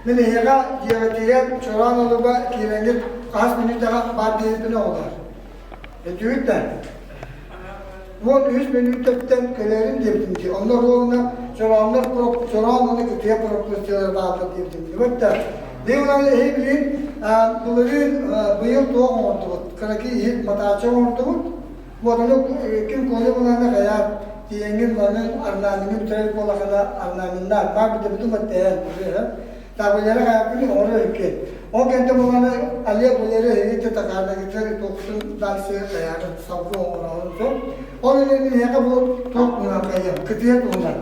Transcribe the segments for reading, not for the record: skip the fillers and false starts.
Menehega jiwa coran oluba kirengit kas minit daha badi itu olar. Itu bu 100 minuttan kalerin deptinci. Onlar ona coranlar coran onu kitiye propozisyonlar bağlı deptinci. Hatta devranı hepinin bunların bu yıl doğum oldu. Karaki ilk mataça oldu. Bu adamı kim konu bulana kadar diyengin lanın arnavinin mütelik olakada arnavinler. Bak bir de bütün materyal duruyor. Tabileri hayatını oraya yıkıyor. O kendi bunları aliye bunları heyete takarda getirir, toksun dansı kayarı, savru oranı. O nedenle yaka bu tok buna kayar, kıtıya bunlar.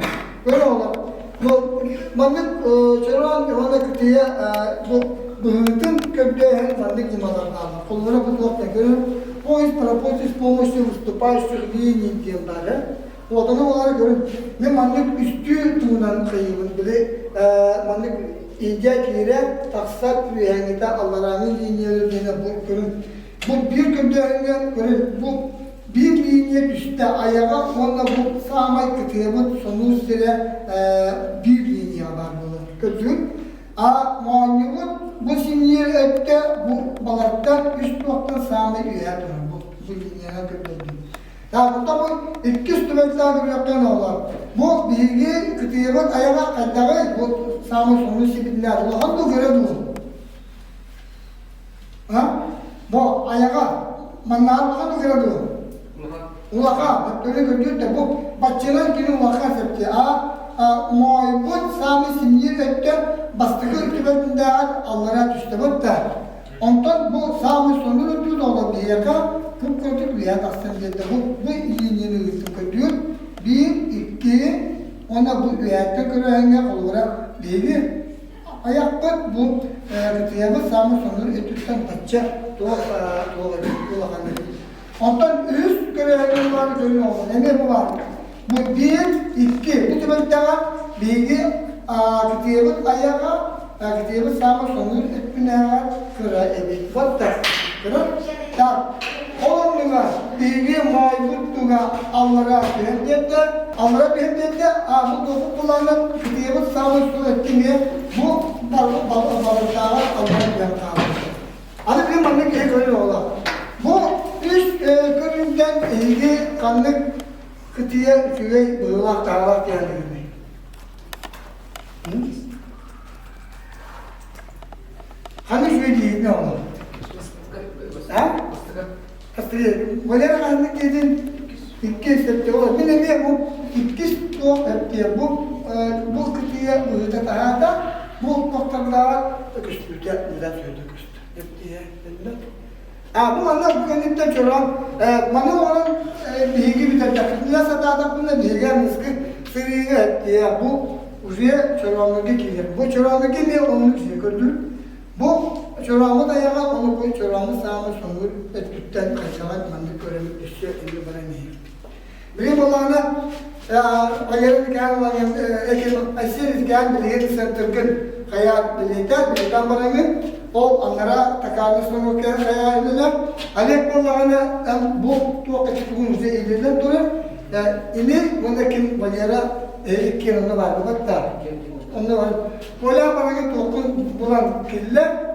Böyle olur. Bu mandık çoğun ona kıtıya bu bütün köpte mandık imalardan alır. Kollara bu tok ne görür? O iş propozis pomoşu vыступающих линий diyorlar. O adamı olarak görün. Ne mandık üstü tuğunan kayıbın bile mandık İnce kire taksat büyüğünde Allah'ın linyelerine bu görün. Bu bir kömdüğünden görün. Bu bir linye üstte ayağa onunla bu sağmay kıtıyımın sonu süre bir linye var bunu. Kötün. Muannimun bu sinir ötte bu balıktan üst nokta sağmay üyer bu linyeler kötüydü. Ya burada bu iki üstümetler gibi yaptığın oğlan. Bu bilgi kıtıyımın ayağa kadar bu sağmay sonu sibinler. Ulan da göre bu. Bu ayağa manlar ulan da göre bu. Ulaka, böyle gördüğü de bu bahçeler günü ulaka septi. Muaybut sağmay sinir ötte bastıkı üstümetinde Allah'a düştü. Ondan bu sağmay sonu ötüyor da olabilir. Yaka kıpkırtık bir yer aslında bu linyenin üstü bir, iki, ona bu üyette kırağınca olarak değil. Ayakta bu kıtıyamız sağmay sonu ötüsten bahçe doğakanları. Ondan üst kırağınca var görünüyor. Ne bu var? Bu bir, iki. Bu tümette bilgi kıtıyamız ayağa kıtıyamız sağmay sonu ötüne kırağı evi. Vatta. Kırağı. Onunla bilgi maybutluğa Allah'a behemdette, Allah'a behemdette, bu doku kullanıp kıtıyımız sağlığı su ettiğini bu balıklara Allah'a behemdette. Adı bir manlık iyi görüyor ola. Bu üst köründen ilgi kanlık kıtıya küvey buyurlar dağlar diyenlerine. Hani şöyle değil ne olur? Boleh kan kedin ikis septi o bir nevi bu ikis o septi bu kitiye bu da tahta bu noktalar küstü ya neden söyledi küstü septiye neden bu anlar bu kendinden çoran mana olan bilgi bir taktik ya sadada bunun bilgi miski sırrı ya bu uzuya çoranlığı ki bu çoranlığı ne onu şey gördü bu çoramı da yalan onu koy çoramı sağma sonur etkitten kaçamak mandık öğrenip düşüyor indi bana nehir. Benim olana ayarın kan olan ekim aşırı kan bilgiyi sentırgın hayat bilgiler bana o onlara takarlısını okuyan hayaliler alek olana bu tuğ kaçıtığın üzere ilerler durur ini bundakin bayara iki yanında var hatta onda var. Pola bana tuğun bulan killer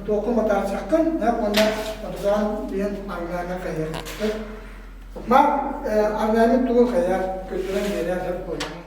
Toko mata sakın, nak mana pada biar ayana kaya. Ma annemin tuğul kayar, götüren yerler hep koyuyor.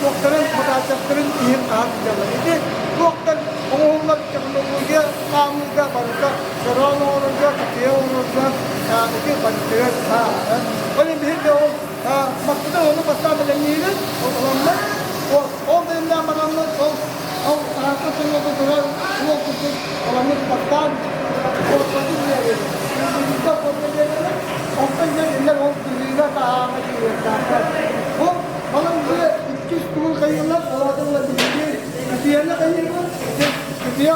doktorun mukasapların iyi kağıtları idi. Doktor oğullar teknolojiye kamuda barıda seran olunca kiye olunca iki barıda ha. Öyle bir de o maktada onu basamadan yedi. O olanlar o dönemden bakanlar o hakkında da duran o kutu olanlar baktan o kutu diye. Biz de problemleri ortaya iller o dünyada daha iyi o bana böyle iki tuğul kayıyorlar, oladığımla birlikte diğerine kayıyorlar, diye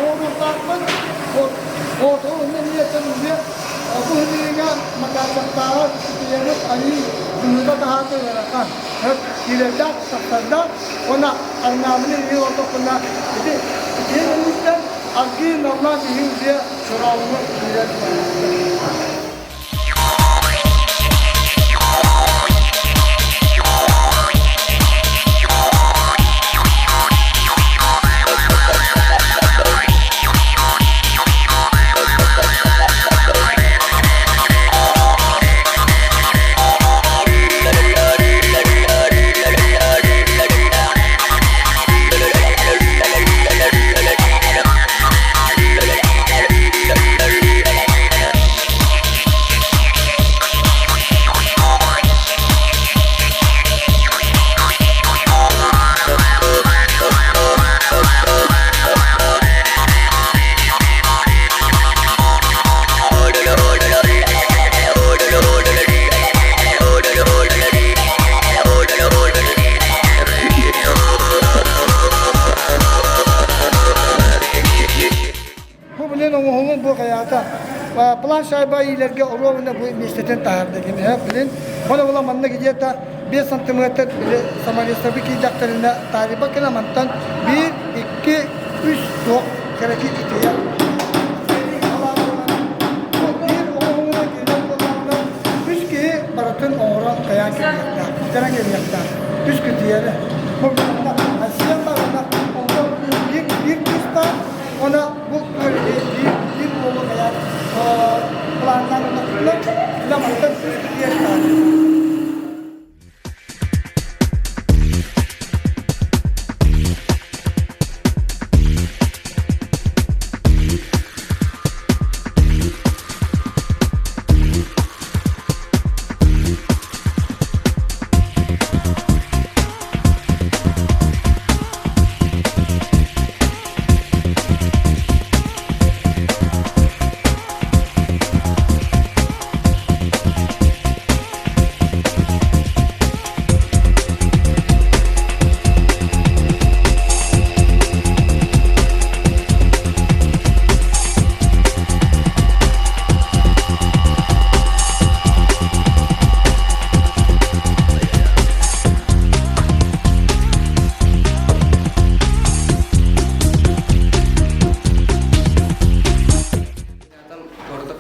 oğluklarla o onun niyetten diye bu hediye makasaklara diğerine ayı dünyada daha da yarakan hep diğerler saklarda ona anlamını iyi oldu buna dedi diğerlerden arki normal bir diye soralım diye bu hayata plan sahibi ilerge orovunda bu mesleğin tahardaki ne bilin bana olan manna gidiyor da 1 santimetre bile samanı tabii ki daktarında tarihi bakın amantan 1 2 3 4 kere ki gidiyor. Baratın orang kayak kita, jangan kita, terus ketiaknya, mungkin Asia barat, orang bir kita, ona bu bir orang kayak pelantan untuk kita mungkin terus ketiaknya.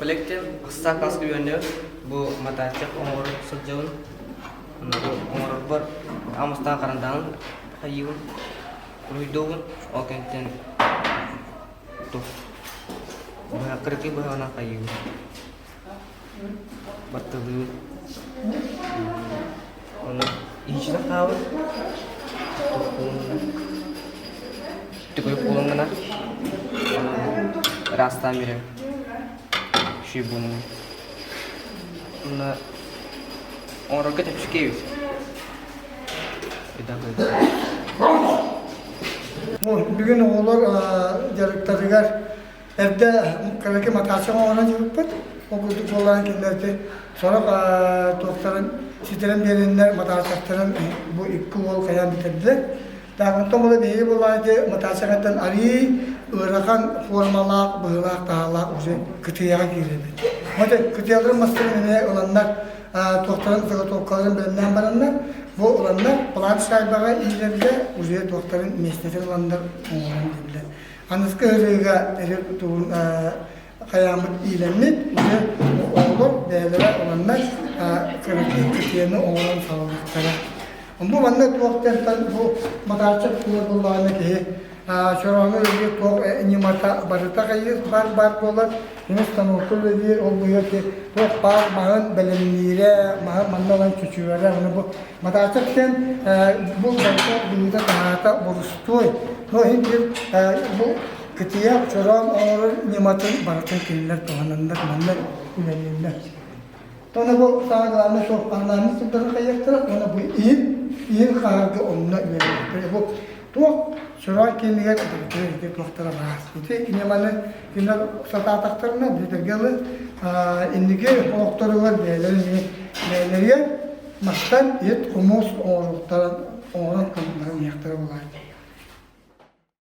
Belekte kısa kaskı yönde bu matacak umur sejauh umur ber amustan karandan hayu ruidun okenten tuh bah kerja bah anak kayu betul onu ikhlas kau itu kau pulang mana rasta mirip Şibun. Buna orang kita fikir. Kita böyle. Bugün oğullar jarıktarıgar evde kalaki matasyon ona cevapet. O kutu olan kendisi. Sonra doktorun siteren derinler matasakların bu iki oğul kayan bitirdiler. Daha sonra da bir bulaydı matasaktan ari ırakan formalak, bığlak, dağlak, uze kıtıya girdi. Hatta kıtıyaların masasında olanlar, doktorun fotokopyaların bölümünden baranlar, bu olanlar plan sahibiga iyilerle uze doktorun mesleği olanlar onlarla. Anıskı hırıga tuğun kıyamet iyilenmek, uze oğlur değerlere olanlar kıtıyanı oğlan sağlıklara. Bu bende doktordan bu madarçak kullanılan ki şuranı öyle çok nimata barıta kayır bar bolar henüz tanıklı değil olmuyor ki çok bar mahın belenlere mahın mandalan küçüğlere onu bu madarçakten bu barıta büyüde daha borustuy no hindi bu ketiya şuran onun nimatın barıtın killer tohananlar manlar ülenler. Tona bu sağlarına çok anlamlı sıkıntı kayıktır ona bu iyi kargı onunla ülenir bu tuh şuran kendine de doktora bahs. İşte inanın günler satataklarına bir de gelen indiki doktorlar belirli mastan et humus oran kanunların yaktarı olaydı.